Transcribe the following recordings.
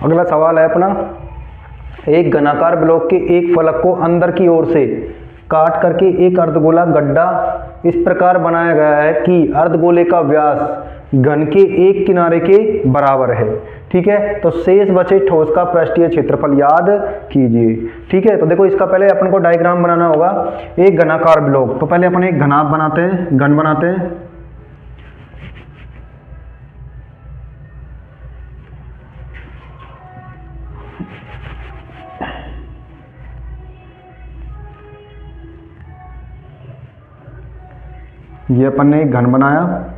अगला सवाल है अपना, एक घनाकार ब्लॉक के एक फलक को अंदर की ओर से काट करके एक अर्धगोला गड्ढा इस प्रकार बनाया गया है कि अर्धगोले का व्यास घन के एक किनारे के बराबर है। ठीक है, तो शेष बचे ठोस का पृष्ठीय क्षेत्रफल याद कीजिए। ठीक है, तो देखो इसका पहले अपन को डायग्राम बनाना होगा। एक घनाकार ब्लॉक, तो पहले अपन एक घनाभ बनाते हैं, घन बनाते हैं। ये अपन ने एक घन बनाया।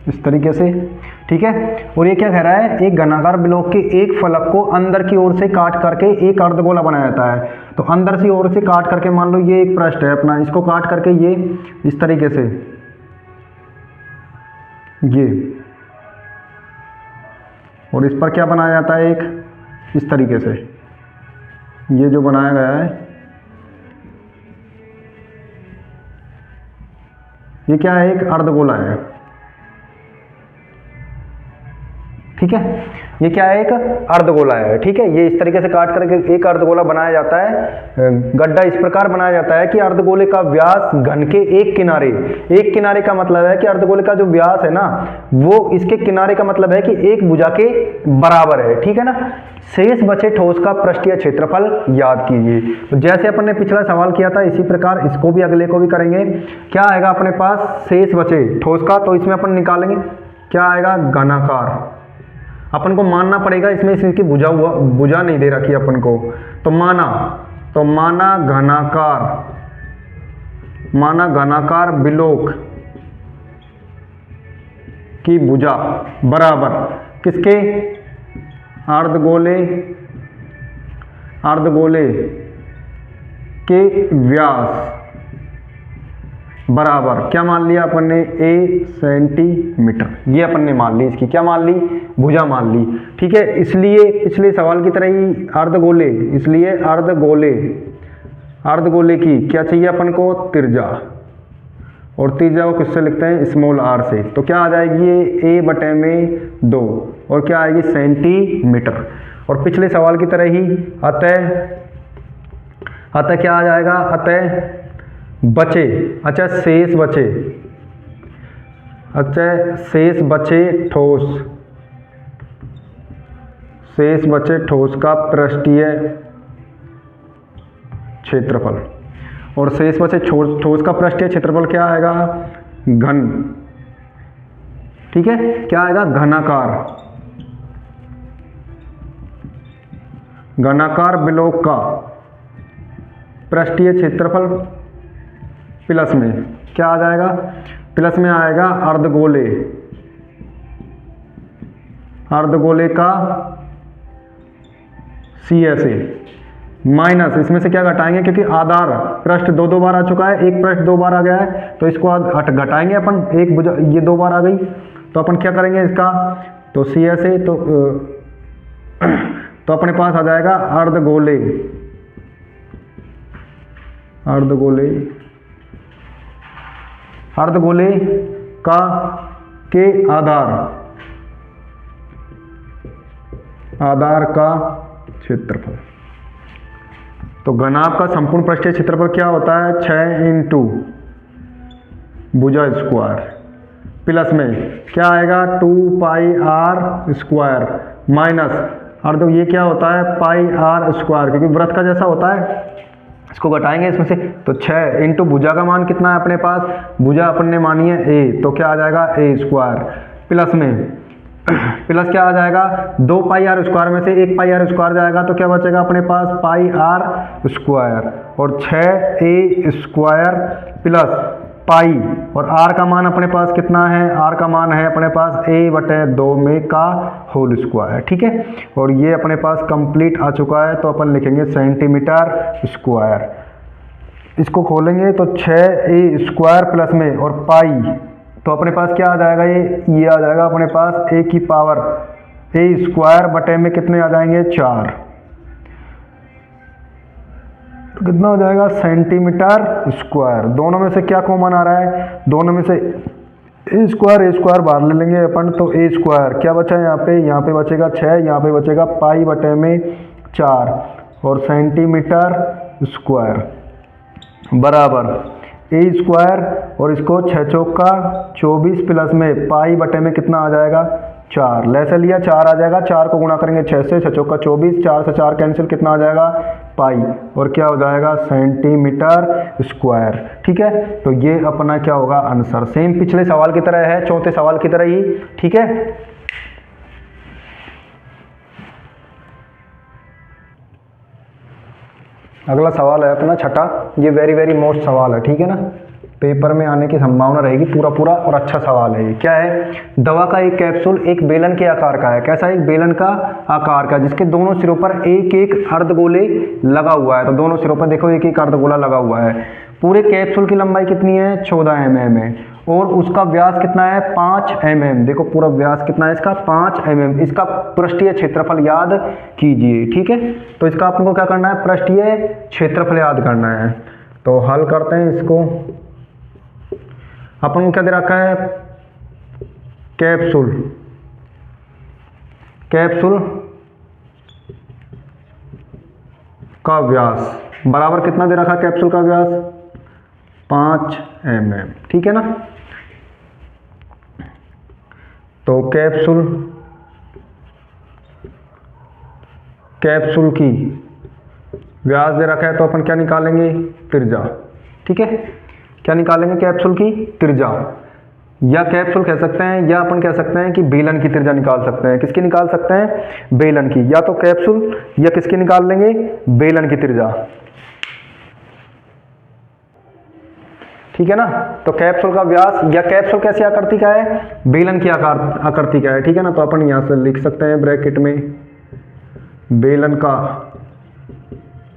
इस तरीके से। ठीक है, और ये क्या कह रहा है, एक घनाकार ब्लॉक के एक फलक को अंदर की ओर से काट करके एक अर्धगोला बनाया जाता है। तो अंदर की ओर से काट करके, मान लो ये एक पृष्ठ है अपना, इसको काट करके ये इस तरीके से, ये, और इस पर क्या बनाया जाता है, एक इस तरीके से, ये जो बनाया गया है, ये क्या है, एक अर्धगोला है। ठीक है, ये क्या है, एक अर्धगोला है। ठीक है, ये इस तरीके से काट करके एक अर्धगोला बनाया जाता है। गड्ढा इस प्रकार बनाया जाता है कि अर्धगोले का व्यास घन के एक किनारे का मतलब है कि अर्धगोले का जो व्यास है ना, वो इसके किनारे का मतलब है कि एक भुजा के बराबर है। ठीक है ना। शेष बचे ठोस का पृष्ठीय क्षेत्रफल याद कीजिए। तो जैसे अपन ने पिछला सवाल किया था, इसी प्रकार इसको भी, अगले को भी करेंगे। क्या आएगा अपने पास, शेष बचे ठोस का, तो इसमें अपन निकालेंगे क्या आएगा, घनाकार। अपन को मानना पड़ेगा, इसमें इसकी भुजा नहीं दे रखी अपन को, तो माना घनाकार बिलोक की भुजा बराबर किसके, अर्धगोले के व्यास बराबर, क्या मान लिया अपन ने, a सेंटीमीटर। ये अपन ने मान ली, इसकी क्या मान ली, भुजा मान ली। ठीक है, इसलिए पिछले सवाल की तरह ही अर्धगोले, इसलिए अर्धगोले की क्या चाहिए अपन को, त्रिज्या, और त्रिज्या को किससे लिखते हैं, स्मॉल r से। तो क्या आ जाएगी ये, a/2, और क्या आएगी, सेंटीमीटर। और पिछले सवाल की तरह ही अतः क्या आ जाएगा, अतः बचे, अच्छा शेष बचे ठोस का पृष्ठीय क्षेत्रफल। और शेष बचे ठोस का पृष्ठीय क्षेत्रफल क्या आएगा, घन। ठीक है, क्या आएगा, घनाकार बिलोक का पृष्ठीय क्षेत्रफल प्लस में क्या आ जाएगा, प्लस में आएगा अर्धगोले का CSA, माइनस इसमें से क्या घटाएंगे, क्योंकि आधार पृष्ठ दो बार आ चुका है, एक पृष्ठ 2 बार आ गया है, तो इसको घटाएंगे अपन, एक भुजा ये 2 बार आ गई, तो अपन क्या करेंगे इसका, तो CSA तो अपने पास आ जाएगा अर्धगोले का के आधार का क्षेत्रफल। तो घनाभ का संपूर्ण पृष्ठीय क्षेत्रफल क्या होता है, 6 इंटू भुजा स्क्वायर, प्लस में क्या आएगा, 2 पाई r स्क्वायर, माइनस अर्ध ये क्या होता है, पाई r स्क्वायर, क्योंकि वृत्त का जैसा होता है, इसको घटाएंगे इसमें से, तो 6 इंटू भुजा का मान कितना है अपने पास, भुजा अपन ने मानी है a, तो क्या आ जाएगा, a स्क्वायर, प्लस में प्लस क्या आ जाएगा, 2 पाई r स्क्वायर में से 1 पाई r स्क्वायर जाएगा, तो क्या बचेगा अपने पास, पाई r स्क्वायर, और 6a स्क्वायर प्लस पाई, और r का मान अपने पास कितना है, r का मान है अपने पास a/2 में का होल स्क्वायर। ठीक है, और ये अपने पास कंप्लीट आ चुका है, तो अपन लिखेंगे सेंटीमीटर स्क्वायर। इसको खोलेंगे तो 6a स्क्वायर प्लस में और पाई, तो अपने पास क्या आ जाएगा, ये आ जाएगा अपने पास a की पावर a स्क्वायर बटे में कितने आ जाएंगे, 4, तो कितना हो जाएगा सेंटीमीटर स्क्वायर। दोनों में से क्या कॉमन आ रहा है, दोनों में से ए स्क्वायर बाहर ले लेंगे अपन, तो ए स्क्वायर क्या बचा है यहाँ पे बचेगा 6, यहाँ पे बचेगा पाई बटे में 4 और सेंटीमीटर स्क्वायर बराबर ए स्क्वायर और इसको 6 चौका 24 प्लस में पाई बटे में कितना आ जाएगा 4, लैसे लिया 4 आ जाएगा, 4 को गुणा करेंगे 6 से, 6 चौका 24, 4 से 4 कैंसिल, कितना आ जाएगा पाई और क्या हो जाएगा सेंटीमीटर स्क्वायर। ठीक है, तो ये अपना क्या होगा आंसर, सेम पिछले सवाल की तरह है, चौथे सवाल की तरह ही। ठीक है, अगला सवाल है अपना छठा, ये वेरी मोस्ट सवाल है। ठीक है ना, पेपर में आने की संभावना रहेगी पूरा और अच्छा सवाल है ये। क्या है, दवा का एक कैप्सूल एक बेलन के आकार का है। कैसा, एक बेलन का आकार का, जिसके दोनों सिरों पर एक एक अर्धगोले लगा हुआ है। तो दोनों सिरों पर देखो एक एक अर्धगोला लगा हुआ है। पूरे कैप्सूल की लंबाई कितनी है 14 mm है और उसका व्यास कितना है 5 mm। देखो पूरा व्यास कितना है इसका 5 mm। इसका पृष्ठीय क्षेत्रफल याद कीजिए। ठीक है, तो इसका आपको क्या करना है, पृष्ठीय क्षेत्रफल याद करना है। तो हल करते हैं इसको। अपन को क्या दे रखा है, कैप्सूल का व्यास बराबर कितना दे रखा है, कैप्सूल का व्यास 5 mm। ठीक है ना, तो कैप्सूल की व्यास दे रखा है, तो अपन क्या निकालेंगे, त्रिज्या। ठीक है, क्या निकालेंगे, कैप्सूल की त्रिज्या, या कैप्सूल कह सकते हैं या अपन कह सकते हैं कि बेलन की त्रिज्या निकाल सकते हैं। किसकी निकाल सकते हैं, बेलन की, या तो कैप्सूल या किसकी निकाल लेंगे, बेलन की त्रिज्या। ठीक है ना, तो कैप्सूल का व्यास या कैप्सूल कैसी आकृति का है, बेलन की आकृति का है। ठीक है ना, तो अपन यहां से लिख सकते हैं ब्रैकेट में बेलन का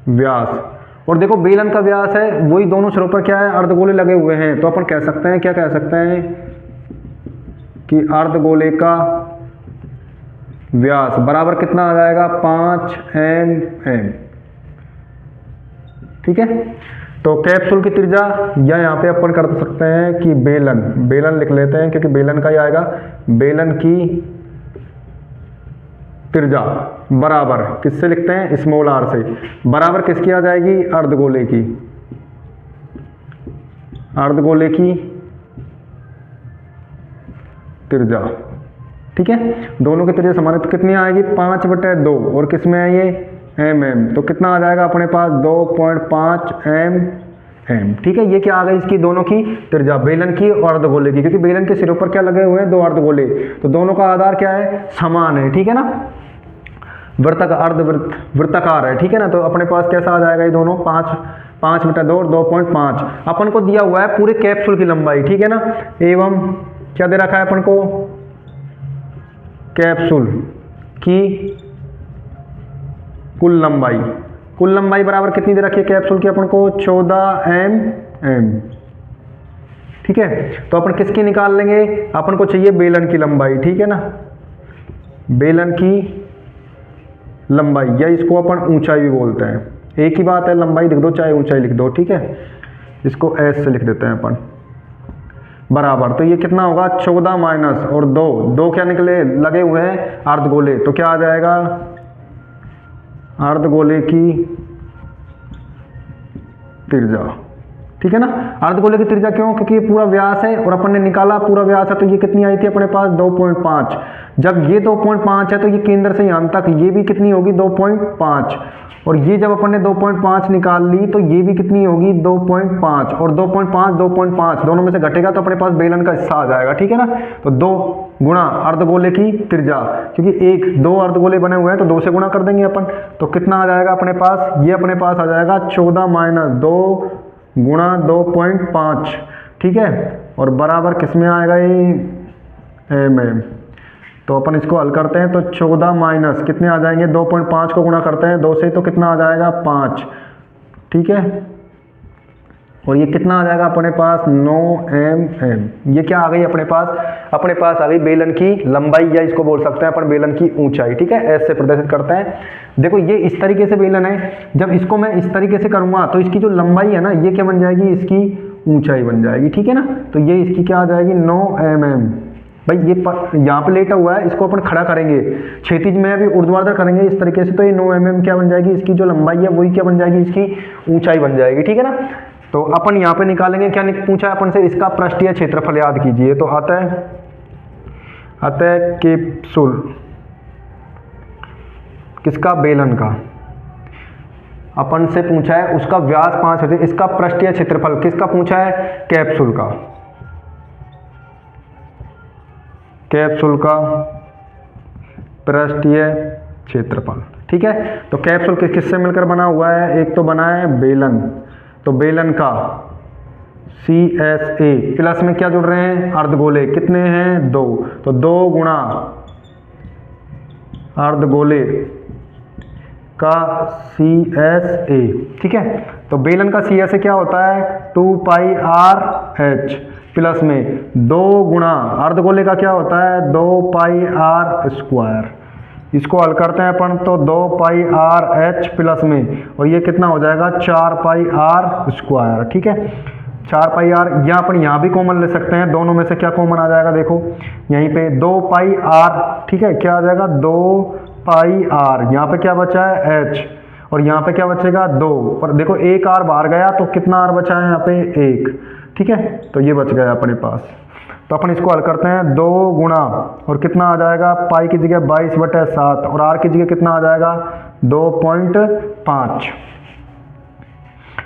व्यास। और देखो बेलन का व्यास है, वही दोनों सिरों पर क्या है अर्धगोले लगे हुए हैं। तो अपन कह सकते हैं, क्या कह सकते हैं कि अर्धगोले का व्यास बराबर कितना आ जाएगा 5 mm। ठीक है, तो कैप्सूल की त्रिज्या या यहाँ पे अपन कर सकते हैं कि बेलन लिख लेते हैं, क्योंकि बेलन का ही आएगा, बेलन की त्रिज्या बराबर किससे लिखते हैं, स्मॉल आर से, बराबर किसकी आ जाएगी, अर्धगोले की त्रिज्या। ठीक है, दोनों की त्रिज्या समान है, तो कितनी आएगी 5/2 और किसमें है ये mm, तो कितना आ जाएगा अपने पास 2.5 mm। ठीक है, ये क्या आ गई इसकी दोनों की त्रिज्या, बेलन की और अर्धगोले की, क्योंकि बेलन के सिरों पर क्या लगे हुए हैं 2 अर्धगोले, तो दोनों का आधार क्या है, समान है। ठीक है ना, वृत्ताकार है। ठीक है ना, तो अपने पास कैसा आ जाएगा ये दोनों 5/2 और 2.5 अपन को दिया हुआ है पूरे कैप्सूल की लंबाई। ठीक है ना, एवं क्या दे रखा है अपन को, कैप्सूल की कुल लंबाई बराबर कितनी दे रखी है कैप्सूल की अपन को 14 mm। ठीक है, तो अपन किसकी निकाल लेंगे, अपन को चाहिए बेलन की लंबाई। ठीक है ना, बेलन की लंबाई, या इसको अपन ऊंचाई भी बोलते हैं, एक ही बात है, लंबाई लिख दो चाहे ऊंचाई लिख दो। ठीक है, इसको एस से लिख देते हैं अपन, बराबर, तो ये कितना होगा 14 माइनस और 2 क्या निकले लगे हुए हैं अर्धगोले, तो क्या आ जाएगा अर्धगोले की त्रिज्या। ठीक है ना, अर्धगोले की त्रिज्या क्यों, क्योंकि ये पूरा व्यास है और अपन ने निकाला पूरा व्यास है, तो ये कितनी आई थी अपने पास 2.5। जब ये 2.5 है तो ये केंद्र से यहाँ तक ये भी कितनी होगी 2.5, और ये जब अपन ने 2.5 निकाल ली तो ये भी कितनी होगी 2.5, और 2.5 दोनों में से घटेगा तो अपने पास बेलन का हिस्सा आ जाएगा। ठीक है ना, तो 2 गुणा अर्धगोले की त्रिज्या, क्योंकि 2 अर्धगोले बने हुए हैं तो 2 से गुणा कर देंगे अपन, तो कितना आ जाएगा अपने पास, ये अपने पास आ जाएगा 14 माइनस 2 गुणा 2.5। ठीक है, और बराबर किस में आएगा ये mm। तो अपन इसको हल करते हैं, तो 14 माइनस कितने आ जाएंगे 2.5 को गुणा करते हैं 2 से, तो कितना आ जाएगा 5। ठीक है, और ये कितना आ जाएगा अपने पास 9 mm। ये क्या आ गई अपने पास आ गई बेलन की लंबाई, या इसको बोल सकते हैं अपन बेलन की ऊंचाई। ठीक है, ऐसे प्रदर्शित करते हैं। देखो ये इस तरीके से बेलन है, जब इसको मैं इस तरीके से करूंगा तो इसकी जो लंबाई है ना, ये क्या बन जाएगी, इसकी ऊंचाई बन जाएगी। ठीक है ना, तो ये इसकी क्या आ जाएगी 9 mm। भाई ये यहाँ पे लेटा हुआ है, इसको अपन खड़ा करेंगे, क्षैतिज में अभी ऊर्ध्वाधर करेंगे इस तरीके से, तो ये 9 mm क्या बन जाएगी, इसकी जो लंबाई है वही क्या बन जाएगी, इसकी ऊंचाई बन जाएगी। ठीक है ना, तो अपन यहाँ पे निकालेंगे, क्या पूछा है अपन से, इसका पृष्ठीय क्षेत्रफल याद कीजिए। तो आता है कैप्सूल किसका, बेलन का। अपन से पूछा है उसका व्यास 5 है, इसका पृष्ठीय क्षेत्रफल किसका पूछा है, कैप्सूल का। कैप्सूल का पृष्ठीय क्षेत्रफल। ठीक है, तो कैप्सूल किससे मिलकर बना हुआ है, एक तो बना है बेलन, तो बेलन का CSA प्लस में क्या जुड़ रहे हैं, अर्धगोले, कितने हैं 2, तो 2 गुणा अर्धगोले का CSA। ठीक है, तो बेलन का CSA क्या होता है 2πRh प्लस में 2 गुणा अर्धगोले का क्या होता है 2πr²। इसको हल करते हैं अपन, तो 2πRh प्लस में, और ये कितना हो जाएगा 4πr²। ठीक है, 4πr, या अपन यहाँ भी कॉमन ले सकते हैं, दोनों में से क्या कॉमन आ जाएगा, देखो यहीं पे 2πr। ठीक है, क्या आ जाएगा 2πr, यहाँ पे क्या बचा है h, और यहाँ पे क्या बचेगा 2, और देखो एक r बाहर गया तो कितना r बचा है यहाँ पे 1। ठीक है, तो ये बच गया अपने पास। तो अपन इसको हल करते हैं, 2 गुणा और कितना आ जाएगा, पाई की जगह 22/7 और r की जगह कितना आ जाएगा 2.5,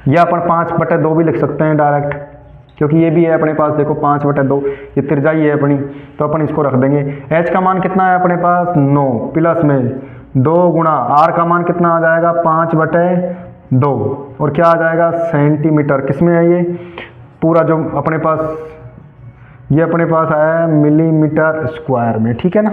या अपन 5/2 भी लिख सकते हैं डायरेक्ट, क्योंकि ये भी है अपने पास, देखो 5/2 ये त्रिज्याई है अपनी, तो अपन इसको रख देंगे। h का मान कितना है अपने पास 9 प्लस में 2 गुणा r का मान कितना आ जाएगा 5/2, और क्या आ जाएगा सेंटीमीटर, किसमें है ये पूरा जो अपने पास, ये अपने पास आया है मिलीमीटर स्क्वायर में। ठीक है ना,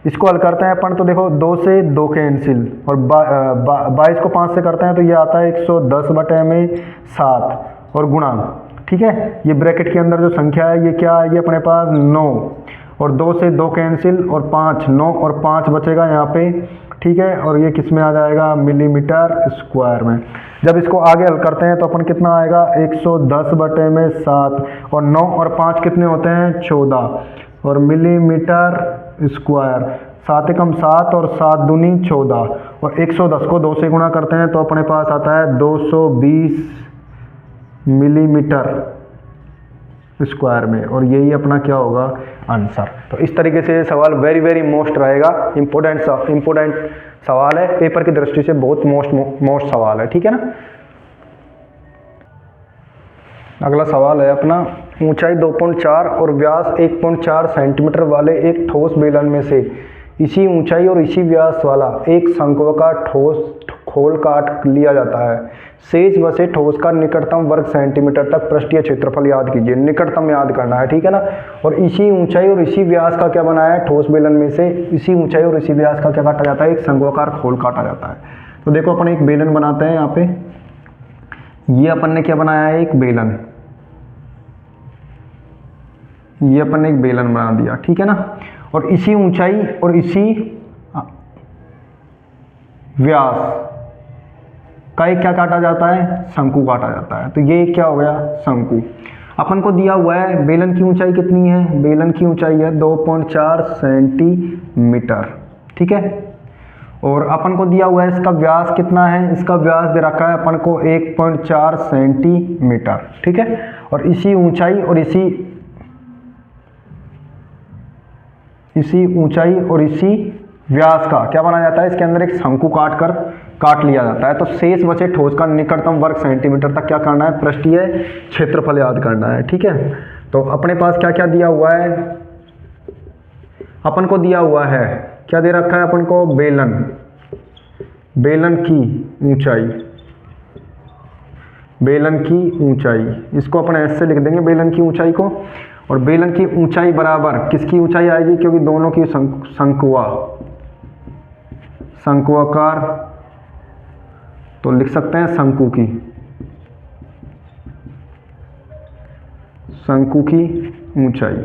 इसको हल करते हैं अपन, तो देखो 2 से 2 कैंसिल, और 22 को 5 से करते हैं तो ये आता है 110/7 और गुणा। ठीक है, ये ब्रैकेट के अंदर जो संख्या है ये क्या आएगी अपने पास 9, और 2 से 2 कैंसिल और 5, 9 और 5 बचेगा यहाँ पे। ठीक है, और ये किस में आ जाएगा मिलीमीटर स्क्वायर में। जब इसको आगे हल करते हैं तो अपन कितना आएगा 110/7, और 9 और 5 कितने होते हैं 14, और मिलीमीटर स्क्वायर 7 एकम 7 और 7 दूनी 14, और 110 को 2 से गुणा करते हैं तो अपने पास आता है 220 मिलीमीटर स्क्वायर में, और यही अपना क्या होगा आंसर। तो इस तरीके से सवाल वेरी वेरी मोस्ट रहेगा, इंपॉर्टेंट सवाल है, पेपर की दृष्टि से बहुत मोस्ट सवाल है। ठीक है ना, अगला सवाल है अपना, ऊंचाई 2.4 और व्यास 1.4 सेंटीमीटर वाले एक ठोस बेलन में से इसी ऊंचाई और इसी व्यास वाला एक शंक्वाकार ठोस खोल काट लिया जाता है। शेष बचे ठोस का निकटतम वर्ग सेंटीमीटर तक पृष्ठीय क्षेत्रफल याद कीजिए। निकटतम याद करना है, ठीक है ना। और इसी ऊंचाई और इसी व्यास का क्या बनाया है, ठोस बेलन में से इसी ऊंचाई और इसी व्यास का क्या काटा जाता है, एक शंक्वाकार खोल काटा जाता है। तो देखो अपन एक बेलन बनाते हैं यहाँ पे, ये अपन ने क्या बनाया है, एक बेलन, ये अपन ने एक बेलन बना दिया, ठीक है ना। और इसी ऊंचाई और इसी व्यास का एक क्या काटा जाता है, शंकु काटा जाता है। तो ये क्या हो गया, शंकु। अपन को दिया हुआ है बेलन की ऊंचाई कितनी है, बेलन की ऊंचाई है 2.4 सेंटीमीटर, ठीक है। और अपन को दिया हुआ है इसका व्यास कितना है, इसका व्यास दे रखा है अपन को 1.4 सेंटीमीटर, ठीक है। और इसी ऊंचाई और इसी ऊंचाई और इसी व्यास का क्या बनाया जाता है, इसके अंदर एक शंकु काट लिया जाता है। तो शेष बचे ठोस का निकटतम वर्ग सेंटीमीटर तक क्या करना है, पृष्ठीय क्षेत्रफल याद करना है, ठीक है। तो अपने पास क्या क्या दिया हुआ है, अपन को दिया हुआ है क्या दे रखा है अपन को, बेलन की ऊंचाई, इसको अपन ऐसे लिख देंगे बेलन की ऊंचाई को। और बेलन की ऊंचाई बराबर किसकी ऊंचाई आएगी, क्योंकि दोनों की शंक्वाकार, तो लिख सकते हैं शंकु की, शंकु की ऊंचाई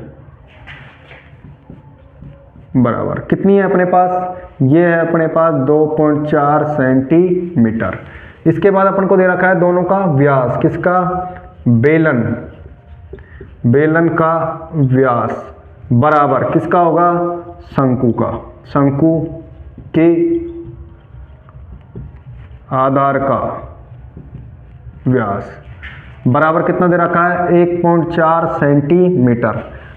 बराबर कितनी है अपने पास, ये है अपने पास 2.4 सेंटीमीटर। इसके बाद अपन को दे रखा है दोनों का व्यास, किसका, बेलन का व्यास बराबर किसका होगा, शंकु का, शंकु के आधार का व्यास बराबर कितना दे रखा है, 1.4 सेंटीमीटर।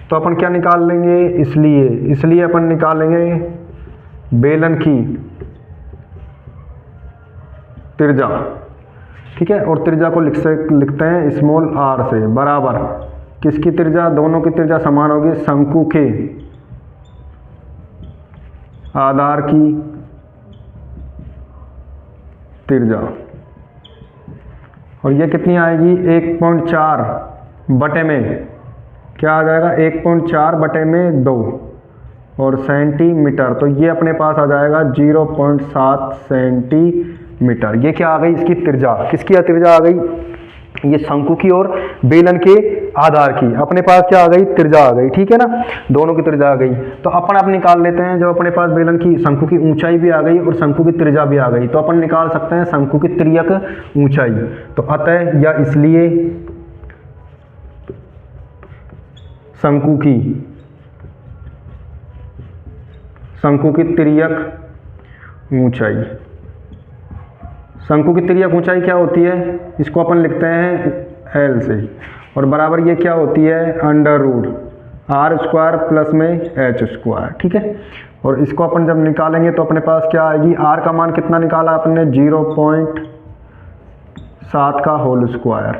तो अपन क्या निकाल लेंगे, इसलिए अपन निकालेंगे बेलन की त्रिज्या, ठीक है, और त्रिज्या को लिखते हैं स्मॉल r से, बराबर किसकी त्रिज्या, दोनों की त्रिज्या समान होगी, शंकु के आधार की त्रिज्या, और ये कितनी आएगी, 1.4 बटे में क्या आ जाएगा, 1.4 बटे में 2 और सेंटीमीटर, तो ये अपने पास आ जाएगा 0.7 सेंटीमीटर। ये क्या आ गई, इसकी त्रिज्या, किसकी त्रिज्या आ गई, ये शंकु की और बेलन के आधार की अपने पास क्या आ गई, त्रिज्या आ गई, ठीक है ना, दोनों की त्रिज्या आ गई। तो अपन अब निकाल लेते हैं, जब अपने पास बेलन की शंकु की ऊंचाई भी आ गई और शंकु की त्रिज्या भी आ गई, तो अपन निकाल सकते हैं शंकु की तिर्यक ऊंचाई। तो अतः या इसलिए शंकु की तिर्यक ऊंचाई, शंकु की तिर्यक ऊंचाई क्या होती है, इसको अपन लिखते हैं L से, और बराबर ये क्या होती है, √r² प्लस में h², ठीक है। और इसको अपन जब निकालेंगे तो अपने पास क्या आएगी, r का मान कितना निकाला अपने, 0.7 का होल स्क्वायर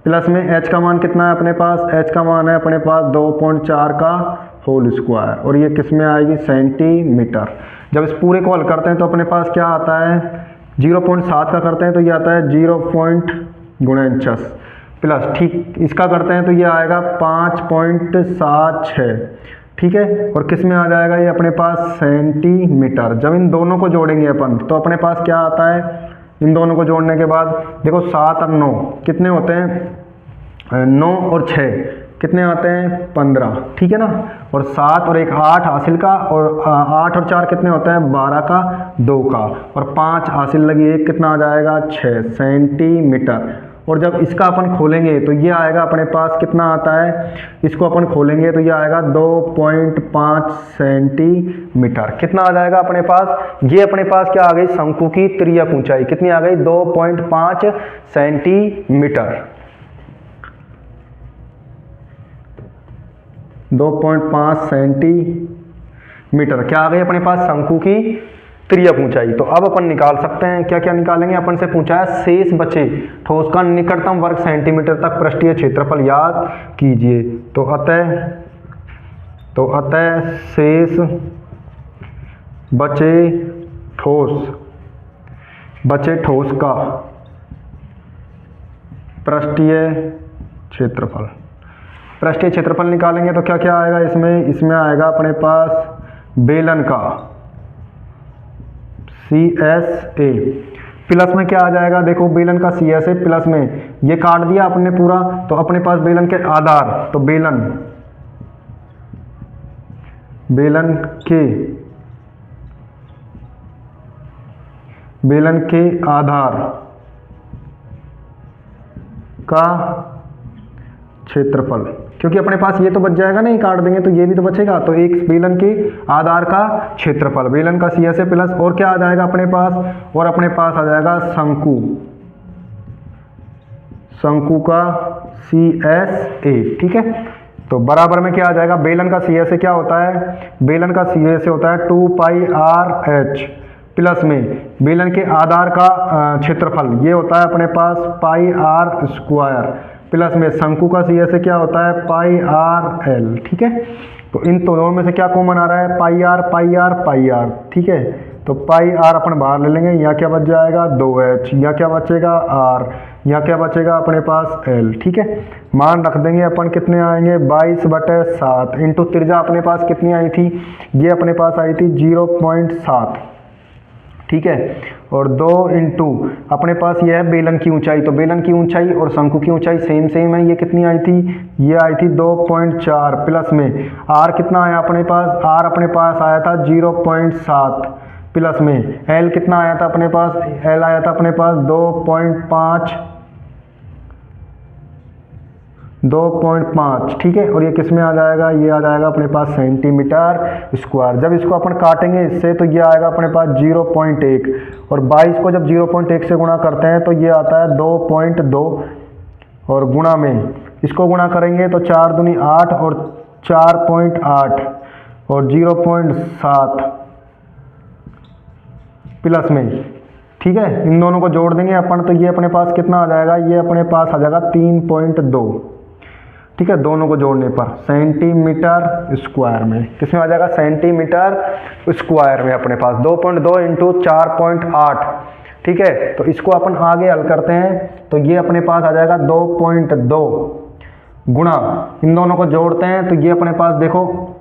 प्लस में h का मान कितना है अपने पास, h का मान है अपने पास 2.4 का होल स्क्वायर, और ये किस में आएगी, सेंटीमीटर। जब इस पूरे को हल करते हैं तो अपने पास क्या आता है, 0.7 का करते हैं तो ये आता है 0.49 प्लस, ठीक, इसका करते हैं तो ये आएगा 5.76, ठीक है, और किस में आ जाएगा ये अपने पास, सेंटीमीटर। जब इन दोनों को जोड़ेंगे अपन तो अपने पास क्या आता है, इन दोनों को जोड़ने के बाद देखो 7 और 9 कितने होते हैं, 9 और 6 कितने आते हैं, 15, ठीक है ना, और 7 और 1 8 हासिल का, और 8 और 4 कितने होते हैं, 12 का, 2 का, और 5 हासिल लगी 1 कितना आ जाएगा, 6 सेंटीमीटर। और जब इसका अपन खोलेंगे तो ये आएगा अपने पास कितना आता है, इसको अपन खोलेंगे तो ये आएगा 2.5 सेंटीमीटर। कितना आ जाएगा अपने पास, ये अपने पास क्या आ गई, शंकु की तिर्यक ऊंचाई कितनी आ गई, 2.5 सेंटीमीटर। 2.5 सेंटीमीटर क्या आ गई अपने पास, शंकु की तिर्यक ऊंचाई। तो अब अपन निकाल सकते हैं, क्या क्या निकालेंगे, अपन से पूछा है शेष बचे ठोस का निकटतम वर्ग सेंटीमीटर तक पृष्ठीय क्षेत्रफल याद कीजिए। तो अतः शेष बचे ठोस का पृष्ठीय क्षेत्रफल निकालेंगे तो क्या क्या आएगा इसमें आएगा अपने पास बेलन का CSA प्लस में क्या आ जाएगा, देखो बेलन का CSA प्लस में ये काट दिया अपने पूरा, तो अपने पास बेलन के आधार, तो बेलन के आधार का क्षेत्रफल, क्योंकि अपने पास ये तो बच जाएगा नहीं, काट देंगे तो ये भी तो बचेगा, तो एक बेलन के आधार का क्षेत्रफल, बेलन का CSA प्लस, और क्या आ जाएगा अपने पास, और अपने पास आ जाएगा शंकु का CSA, ठीक है। तो बराबर में क्या आ जाएगा, बेलन का CSA क्या होता है, बेलन का CSA होता है 2πRH प्लस में बेलन के आधार का क्षेत्रफल ये होता है अपने पास πr² प्लस में शंकु का CSA क्या होता है πRL, ठीक है। तो इन दोनों में से क्या कॉमन आ रहा है, πr, ठीक है। तो πr अपन बाहर ले लेंगे, यहाँ क्या बच जाएगा 2h, यहाँ क्या बचेगा r, यहाँ क्या बचेगा अपने पास l, ठीक है। मान रख देंगे अपन, कितने आएंगे 22/7 इंटू त्रिज्या अपने पास कितनी आई थी, ये अपने पास आई थी 0.7, ठीक है। और 2 इंटू अपने पास ये है बेलन की ऊंचाई, तो बेलन की ऊंचाई और शंकु की ऊंचाई सेम सेम है। ये कितनी आई थी, ये आई थी 2.4 प्लस में आर कितना आया अपने पास, आर अपने पास आया था 0.7 प्लस में एल कितना आया था अपने पास, एल आया था अपने पास 2.5, ठीक है। और ये किस में आ जाएगा, ये आ जाएगा अपने पास सेंटीमीटर स्क्वायर। जब इसको अपन काटेंगे इससे तो ये आएगा अपने पास 0.1 और 22 को जब 0.1 से गुणा करते हैं तो ये आता है 2.2 और गुणा में इसको गुणा करेंगे तो 4 दूनी 8 और 4.8 और 0.7 प्लस में, ठीक है। इन दोनों को जोड़ देंगे अपन तो ये अपने पास कितना आ जाएगा, ये अपने पास आ जाएगा 3.2, ठीक है। दोनों को जोड़ने पर सेंटीमीटर स्क्वायर में, किसमें आ जाएगा, सेंटीमीटर स्क्वायर में अपने पास 2.2 इंटू 4.8, ठीक है। तो इसको अपन आगे हल करते हैं तो ये अपने पास आ जाएगा 2.2 गुणा, इन दोनों को जोड़ते हैं तो ये अपने पास देखो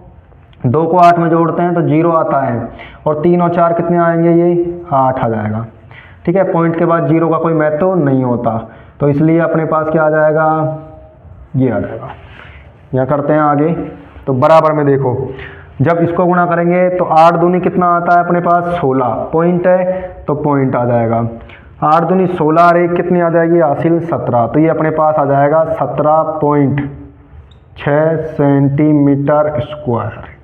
2 को 8 में जोड़ते हैं तो 0 आता है और 3 और 4 कितने आएंगे, ये 8 आ जाएगा, ठीक है। पॉइंट के बाद 0 का कोई महत्व नहीं होता तो इसलिए अपने पास क्या आ जाएगा, ये आ जाएगा। यहाँ करते हैं आगे तो बराबर में देखो जब इसको गुणा करेंगे तो 8 दूनी कितना आता है अपने पास 16, पॉइंट है तो पॉइंट आ जाएगा। 8 दूनी 16 और 1 कितनी आ जाएगी हासिल 17, तो ये अपने पास आ जाएगा 17.6 सेंटीमीटर स्क्वायर।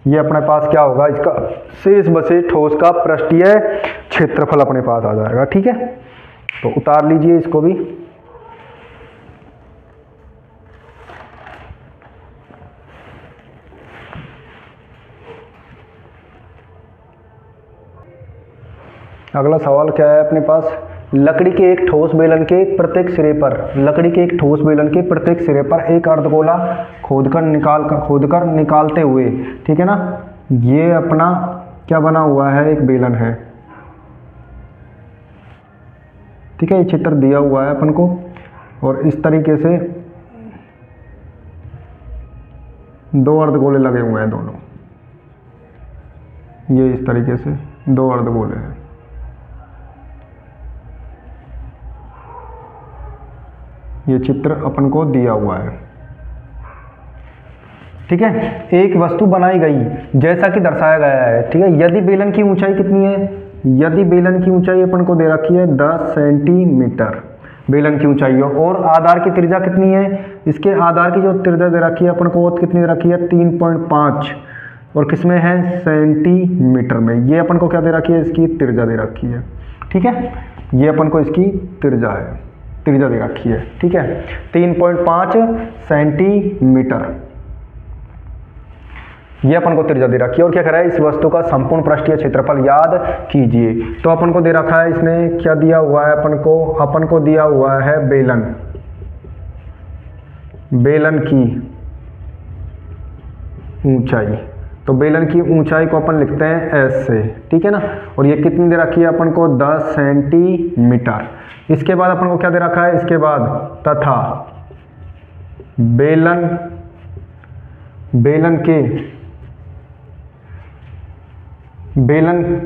ये अपने पास क्या होगा, इसका शेष बचे ठोस का पृष्ठीय क्षेत्रफल अपने पास आ जाएगा, ठीक है। तो उतार लीजिए इसको भी। अगला सवाल क्या है अपने पास, लकड़ी के एक ठोस बेलन के प्रत्येक सिरे पर, लकड़ी के एक ठोस बेलन के प्रत्येक सिरे पर एक अर्धगोला खोदकर निकालते हुए, ठीक है ना। ये अपना क्या बना हुआ है, एक बेलन है, ठीक है। ये चित्र दिया हुआ है अपन को और इस तरीके से 2 अर्धगोले लगे हुए हैं दोनों, ये इस तरीके से 2 अर्धगोले हैं। ये चित्र अपन को दिया हुआ है, ठीक है। एक वस्तु बनाई गई जैसा कि दर्शाया गया है, ठीक है। यदि बेलन की ऊंचाई कितनी है, यदि बेलन की ऊंचाई अपन को दे रखी है 10 सेंटीमीटर बेलन की ऊंचाई हो और आधार की त्रिज्या कितनी है, इसके आधार की जो त्रिज्या दे रखी है अपन को कितनी दे रखी है 3.5 और किसमें है सेंटीमीटर में। ये अपन को क्या दे रखी है, इसकी त्रिज्या दे रखी है, ठीक है। ये अपन को इसकी त्रिज्या दे रखी है, ठीक है, 3.5 सेंटीमीटर ये अपन को त्रिज्या दे रखी है। और क्या करा है, इस वस्तु का संपूर्ण पृष्ठीय क्षेत्रफल याद कीजिए। तो अपन को दे रखा है, इसने क्या दिया हुआ है अपन को दिया हुआ है बेलन की ऊंचाई। तो बेलन की ऊंचाई को अपन लिखते हैं एस से, ठीक है ना। और ये कितनी दे रखी है अपन को 10 सेंटीमीटर। इसके बाद अपन को क्या दे रखा है, इसके बाद तथा बेलन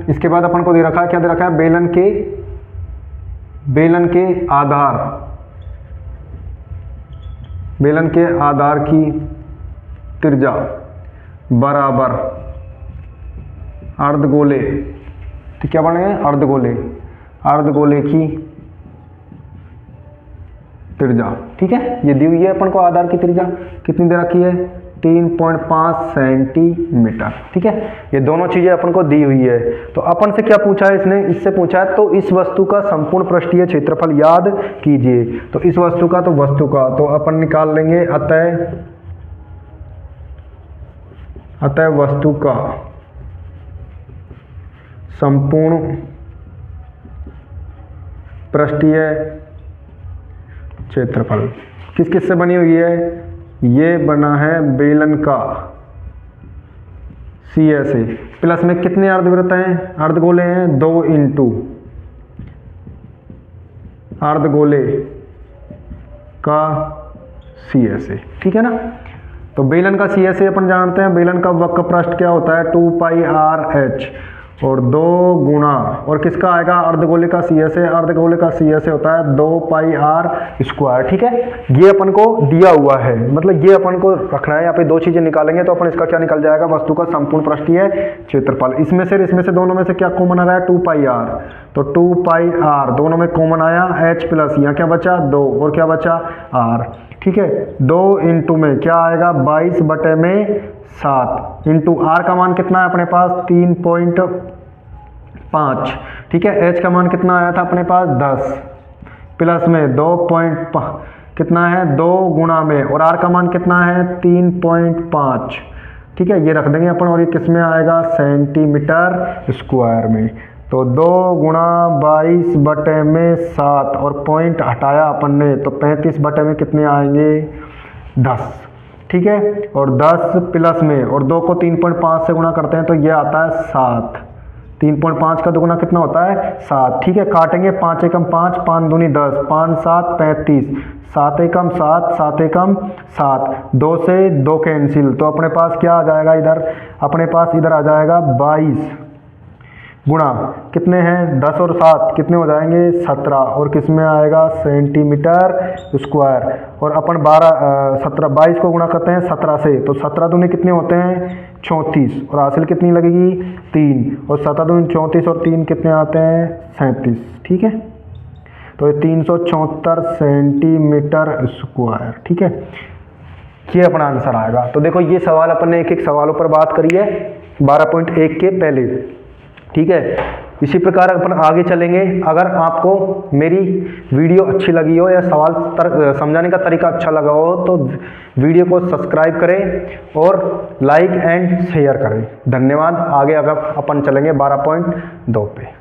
इसके बाद अपन को दे रखा है, क्या दे रखा है, बेलन के आधार की त्रिज्या बराबर अर्धगोले, तो क्या बनेंगे अर्धगोले की त्रिज्या, ठीक है। ये दी हुई है अपन को आधार की त्रिज्या कितनी दे रखी है 3.5 सेंटीमीटर, ठीक है। ये दोनों चीजें अपन को दी हुई है। तो अपन से क्या पूछा है इसने, इससे पूछा है तो इस वस्तु का संपूर्ण पृष्ठीय क्षेत्रफल याद कीजिए। तो इस वस्तु का तो अपन निकाल लेंगे अतः वस्तु का संपूर्ण पृष्ठीय क्षेत्रफल किस से बनी हुई है, ये बना है बेलन का सी से प्लस में कितने अर्धवृत्त हैं, अर्धगोले हैं 2 इंटू अर्धगोले का सी से, ठीक है ना। तो बेलन का सी से अपन जानते हैं, बेलन का वक्र पृष्ठ क्या होता है 2 पाई आर एच और 2 गुणा, और किसका आएगा, अर्धगोले का सी एस ए, अर्धगोले का सी एस ए होता है 2 पाई आर स्क्वायर। ठीक है, ये अपन को दिया हुआ है, मतलब ये अपन को रखना है। यहाँ पे 2 चीजें निकालेंगे तो अपन इसका क्या निकल जाएगा, वस्तु का संपूर्ण पृष्ठीय क्षेत्रफल। इसमें से दोनों में से क्या कॉमन आ रहा है, 2 पाई आर, तो 2 पाई आर दोनों में कॉमन आया, एच प्लस यहाँ क्या बचा 2 और क्या बचा आर। ठीक है, 2 इंटू में क्या आएगा 22/7 इंटू आर का मान कितना है अपने पास 3.5। ठीक है, एच का मान कितना आया था अपने पास 10 प्लस में 2 कितना है 2 गुणा में, और आर का मान कितना है 3.5। ठीक है, ये रख देंगे अपन, और ये किस में आएगा सेंटीमीटर स्क्वायर में। तो 2 गुणा 22/7 और पॉइंट हटाया अपन ने, तो 35 में कितने आएंगे 10। ठीक है, और 10 प्लस में, और 2 को 3.5 से गुणा करते हैं तो ये आता है 7। 3.5 का दुगुना कितना होता है 7। ठीक है, काटेंगे 5 एकम 5, 5 दूनी 10, 5 7 35, 7 एकम 7, 7 एकम 7, 2 से 2 कैंसिल, तो अपने पास क्या आ जाएगा इधर, अपने पास इधर आ जाएगा 22 गुणा कितने हैं 10 और 7 कितने हो जाएंगे 17, और किस में आएगा सेंटीमीटर स्क्वायर। और अपन 22 को गुणा करते हैं 17 से, तो 17 दूनी कितने होते हैं 34, और हासिल कितनी लगेगी 3, और 7 दूनी 34 और 3 कितने आते हैं 37। ठीक है, तो ये 374 सेंटीमीटर स्क्वायर। ठीक है, ये अपना आंसर आएगा। तो देखो ये सवाल अपन ने एक सवालों पर बात करी है 12.1 के पहले। ठीक है, इसी प्रकार अपन आगे चलेंगे। अगर आपको मेरी वीडियो अच्छी लगी हो या सवाल समझाने का तरीका अच्छा लगा हो तो वीडियो को सब्सक्राइब करें और लाइक एंड शेयर करें। धन्यवाद। आगे अगर अपन चलेंगे 12.2 पे।